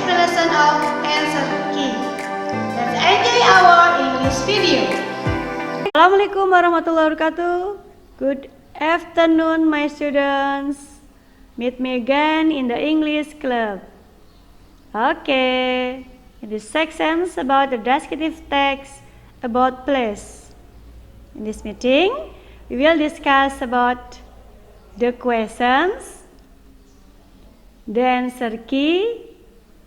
explanation of answer key. Let's enjoy our English video. Assalamualaikum warahmatullahi wabarakatuh. Good afternoon, my students. Meet me again in the English club. Okay, in this section about the descriptive text about place. In this meeting, we will discuss about the questions, the answer key,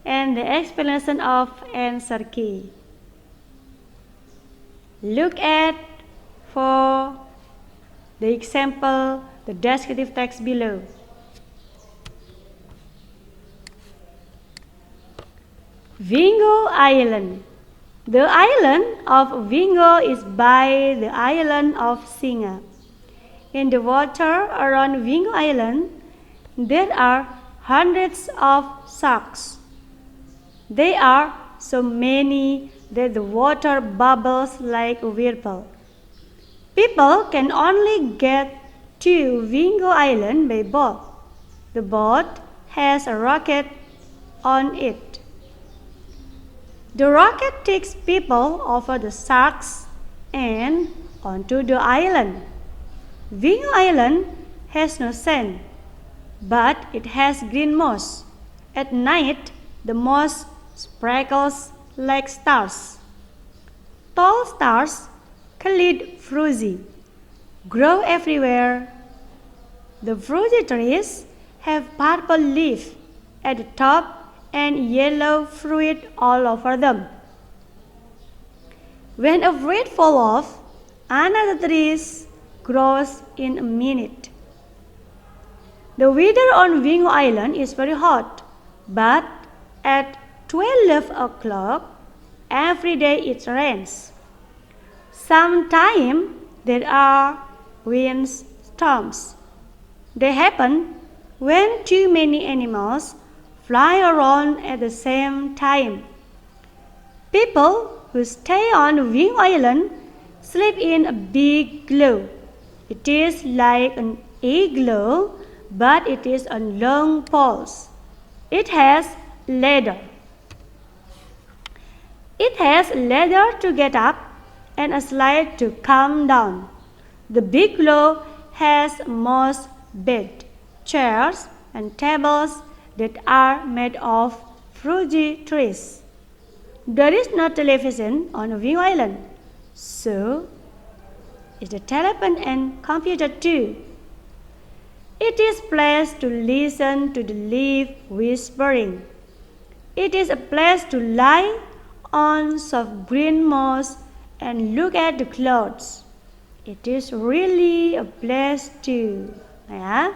and the explanation of answer key. Look at for the example, the descriptive text below. Vingo Island. The island of Vingo is by the island of Singa. In the water around Vingo Island, there are hundreds of sharks. They are so many that the water bubbles like a whirlpool. People can only get to Vingo Island by boat. The boat has a rocket on it. The rocket takes people over the sharks and onto the island. Vingo Island has no sand, but it has green moss. At night, the moss sparkles like stars. Tall stars, called fruzy, grow everywhere. The fruzy trees have purple leaves at the top and yellow fruit all over them. When a fruit falls off, another tree grows in a minute. The weather on Vingo Island is very hot, but at 12 o'clock every day it rains. Sometimes there are windstorms. They happen when too many animals fly around at the same time. People who stay on Vingo Island sleep in a big igloo. It is like an igloo, but it is on long poles. It has ladder. It has ladder to get up and a slide to come down. The big igloo has moss bed, chairs, and tables that are made of frugy trees. There is no television on Vingo Island, so is the telephone and computer too. It is a place to listen to the leaf whispering. It is a place to lie on soft green moss and look at the clouds. It is really a place to. Ya.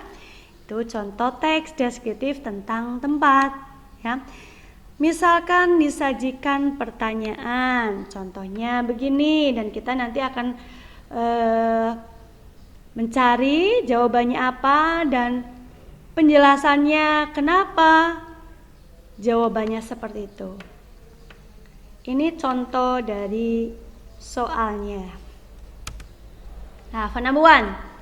Itu contoh teks deskriptif tentang tempat, ya. Misalkan disajikan pertanyaan, contohnya begini, dan kita nanti akan mencari jawabannya apa dan penjelasannya kenapa jawabannya seperti itu. Ini contoh dari soalnya. Nah, for number 1.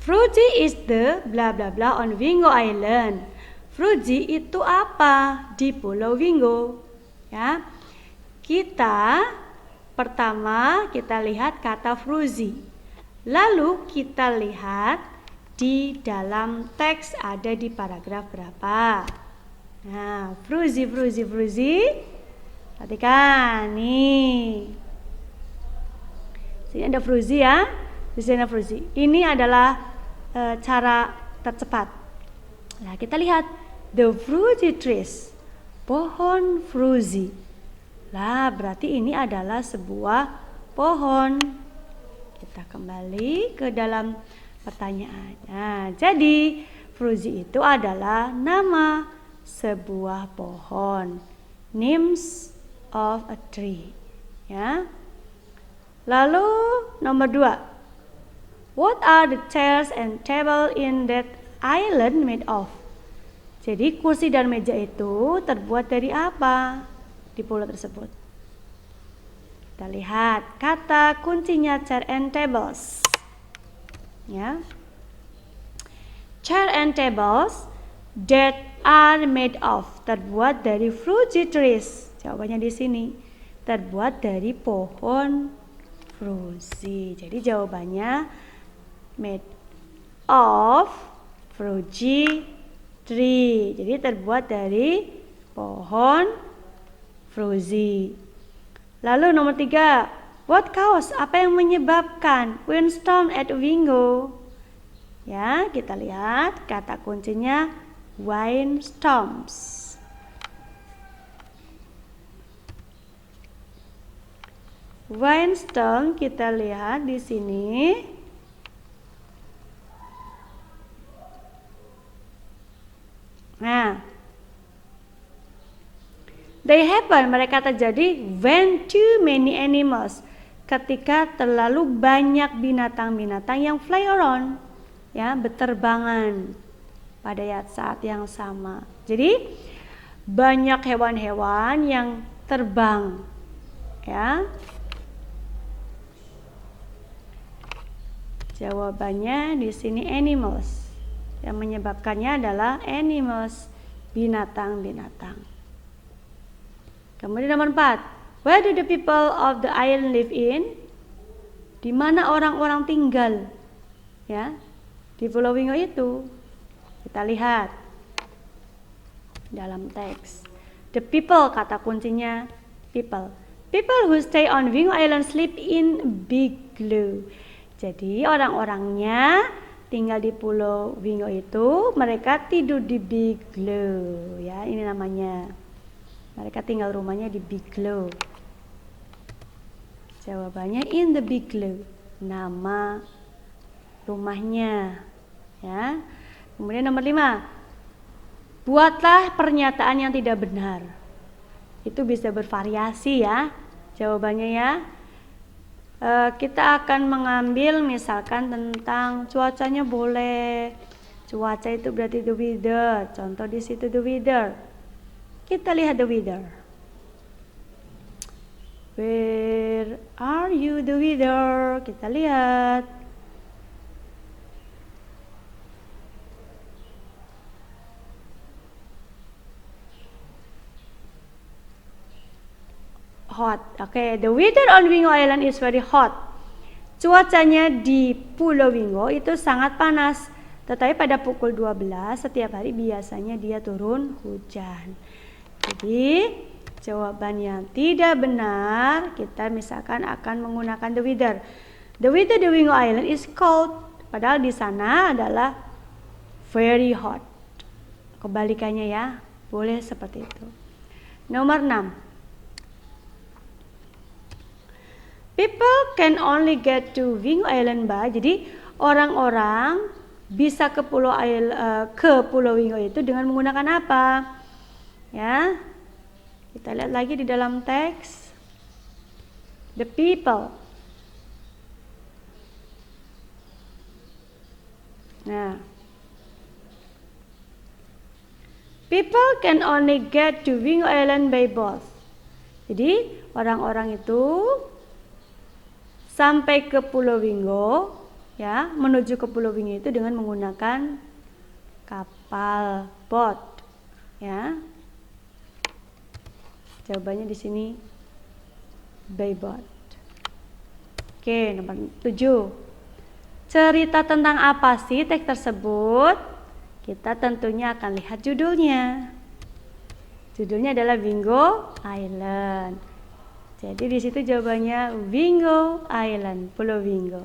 Frugy is the bla bla bla on Vingo Island. Frugy itu apa di Pulau Vingo? Ya. Pertama kita lihat kata fruzy. Lalu kita lihat di dalam teks ada di paragraf berapa. Nah, fruzy. Perhatikan nih. Sini ada fruzy ya. Di sini ada fruzy. Ini adalah cara tercepat. Nah, kita lihat the fruzy trees, pohon fruzy. Lah, berarti ini adalah sebuah pohon. Kita kembali ke dalam pertanyaan. Nah, jadi fruzy itu adalah nama sebuah pohon. Names of a tree. Ya. Lalu nomor 2. What are the chairs and table in that island made of? Jadi kursi dan meja itu terbuat dari apa di pulau tersebut? Kita lihat kata kuncinya chair and tables. Ya. Chair and tables that are made of. terbuat dari fruity trees. Jawabannya di sini. Terbuat dari pohon fruity. Jadi jawabannya made of fruity tree. Jadi terbuat dari pohon fruity. Lalu nomor 3, what cause? Apa yang menyebabkan windstorm at Wingo? Ya, kita lihat kata kuncinya windstorms. Windstorm kita lihat di sini. Nah, they happen, mereka terjadi when too many animals, ketika terlalu banyak binatang-binatang yang fly around, ya, berterbangan pada saat yang sama. Jadi banyak hewan-hewan yang terbang, ya. Jawabannya di sini animals. Yang menyebabkannya adalah animals, binatang-binatang. Kemudian nomor 4, where do the people of the island live in? Di mana orang-orang tinggal, ya, di Pulau Wingo itu? Kita lihat dalam teks. The people, kata kuncinya people. People who stay on Wingo Island sleep in biglow. Jadi orang-orangnya tinggal di Pulau Wingo itu, mereka tidur di biglow, ya, ini namanya. Mereka tinggal rumahnya di biglow. Jawabannya in the biglow, nama rumahnya, ya. Kemudian nomor 5, buatlah pernyataan yang tidak benar. Itu bisa bervariasi, ya, jawabannya, ya. Kita akan mengambil misalkan tentang cuacanya boleh. Cuaca itu berarti the weather. Contoh di situ the weather. Kita lihat the weather. Where are you the weather? Kita lihat. Hot. Oke, the weather on Wingo Island is very hot. Cuacanya di Pulau Wingo itu sangat panas. Tetapi pada pukul 12 setiap hari biasanya dia turun hujan. Jadi jawaban yang tidak benar, kita misalkan akan menggunakan the weather. The weather di Wingo Island is cold. Padahal di sana adalah very hot. Kebalikannya, ya. Boleh seperti itu. Nomor 6. People can only get to Wingo Island by. Jadi orang-orang bisa ke Pulau Wingo itu dengan menggunakan apa? Ya. Kita lihat lagi di dalam teks. The people. Nah. People can only get to Wingo Island by boat. Jadi orang-orang itu sampai ke Pulau Wingo, ya, menuju ke Pulau Wingo itu dengan menggunakan kapal boat, ya. Jawabannya di sini by boat. Oke, nomor 7. Cerita tentang apa sih teks tersebut? Kita tentunya akan lihat judulnya. Judulnya adalah Wingo Island. Jadi di situ jawabannya Wingo Island, Pulau Wingo.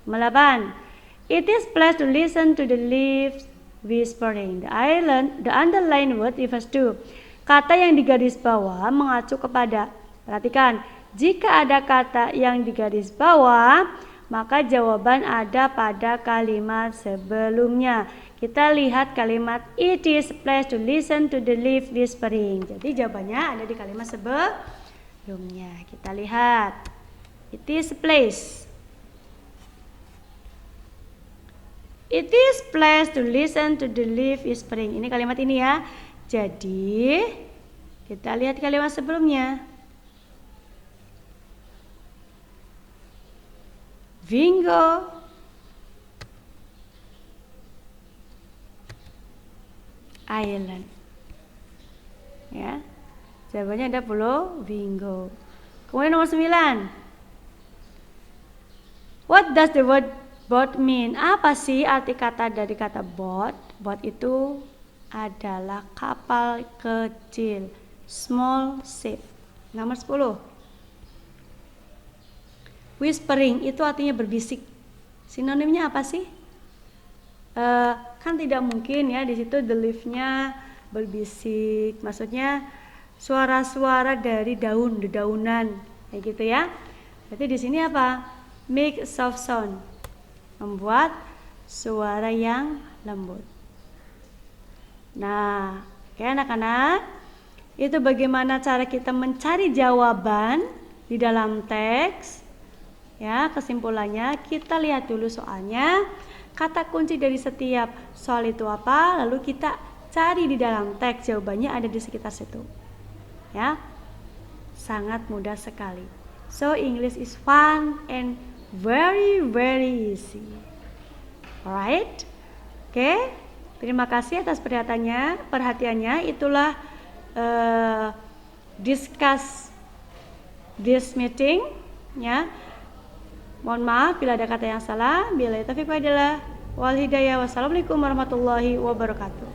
Nomor 8. It is place to listen to the leaves whispering. The underlined word refers to. Kata yang digaris bawah mengacu kepada. Perhatikan, jika ada kata yang digaris bawah, maka jawaban ada pada kalimat sebelumnya. Kita lihat kalimat it is place to listen to the leaf whispering. Jadi jawabannya ada di kalimat sebelumnya. Kita lihat. It is place. It is place to listen to the leaf whispering. Ini kalimat ini, ya. Jadi kita lihat kalimat sebelumnya. Wingo Island. Ya. Jawabannya ada Pulau Bingo. Kemudian nomor 9. What does the word boat mean? Apa sih arti kata dari kata boat? Boat itu adalah kapal kecil, small ship. Nomor 10. Whispering itu artinya berbisik. Sinonimnya apa sih? Kan tidak mungkin ya di situ the leaf-nya berbisik. Maksudnya suara-suara dari daun, dedaunan, kayak gitu ya. Berarti di sini apa? Make soft sound. Membuat suara yang lembut. Nah, oke anak-anak, itu bagaimana cara kita mencari jawaban di dalam teks. Ya, kesimpulannya kita lihat dulu soalnya. Kata kunci dari setiap soal itu apa, lalu kita cari di dalam teks, jawabannya ada di sekitar situ. Ya, sangat mudah sekali. So English is fun and very easy. Alright, oke. Terima kasih atas perhatiannya. Itulah discuss this meeting. Ya, mohon maaf bila ada kata yang salah. Billahi taufiq wal hidayah. Wassalamualaikum warahmatullahi wabarakatuh.